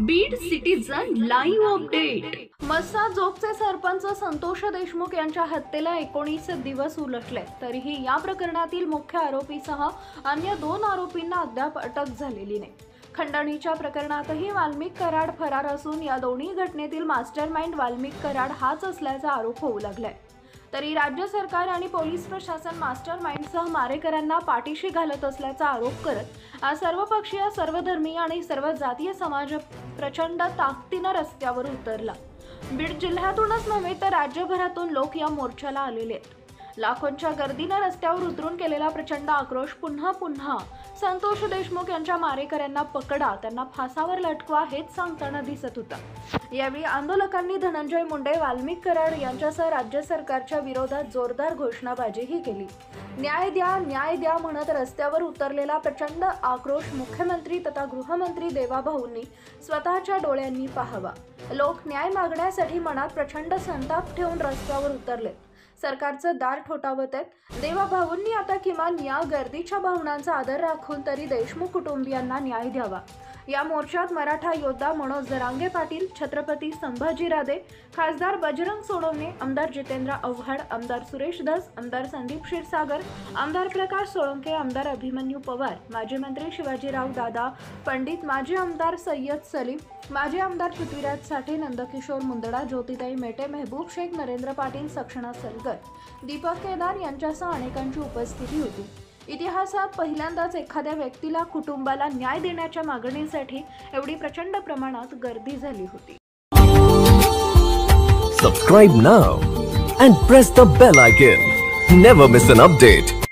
Beed citizen live update. मस्साजोगचे सरपंच संतोष देशमुख यांच्या हत्येला 19 दिवस उलटले, तरीही या प्रकरणातील मुख्य आरोपीसह अन्य 2 आरोपींना अद्याप अटक झालेली नाही। खंडणीच्या प्रकरणातही वाल्मिक कराड फरार असून या दोन्ही घटनेतील मास्टरमाइंड वाल्मिक कराड हाच असल्याचा आरोप होऊ लागलाय। तरी राज्य सरकार आणि पोलीस प्रशासन मास्टरमाइंडसह मारेकरांना पाठीशी घालत असल्याचा आरोप करत आज सर्वपक्षीय, सर्वधर्मीय आणि सर्व जातीय समाज प्रचंड ताकदीने रस्त्यावर उतरला। बीड जिल्ह्यातूनच नव्हे तर राज्यभरातून लोक या मोर्चाला आलेले आहेत। लाखोंच्या गर्दीने रस्त्यावर उतरून केलेला प्रचंड आक्रोश पुन्हा संतोष देशमुख यांच्या मारेकऱ्यांना पकडा, त्यांना फासावर लटकवा हेच सांगताना दिसत होता। यावेळी आंदोलकांनी धनंजय मुंडे, वाल्मिक कराड यांच्यासह राज्य सरकारच्या विरोधात जोरदार घोषणाबाजीही केली। न्याय द्या म्हणत रस्त्यावर उतरलेला प्रचंड आक्रोश मुख्यमंत्री तथा गृहमंत्री देवाभाऊंनी स्वतःच्या डोळ्यांनी पाहावा। लोक न्याय मागण्यासाठी मनात प्रचंड संताप ठेवून रस्त्यावर उतरले, सरकारचं दार ठोठावत आहेत। देवाभाऊंनी आता किमान या गर्दीच्या भावनांचा आदर राखून तरी देशमुख कुटुंबियांना न्याय द्यावा। या मोर्चात मराठा योद्धा मनोज जरांगे पाटील, छत्रपती संभाजीराजे, खासदार बजरंग सोनवणे, आमदार जितेंद्र आव्हाड, आमदार सुरेश धस, आमदार संदीप क्षीरसागर, आमदार प्रकाश सोळंके, आमदार अभिमन्यू पवार, माजी मंत्री शिवाजीराव दादा पंडित, माजी आमदार सय्यद सलीम, माजी आमदार पृथ्वीराज साठे, नंदकिशोर मुंदडा, ज्योतिताई मेटे, मेहबूब शेख, नरेंद्र पाटील, सक्षणा सलगर, दीपक केदार यांच्यासह अनेकांची उपस्थिती होती। इतिहासात पहिल्यांदाच एखाद्या व्यक्तीला, कुटुंबाला न्याय देण्याच्या मागणीसाठी एवढी प्रचंड प्रमाणात गर्दी झाली होती। Subscribe now and press the bell icon. Never miss an update.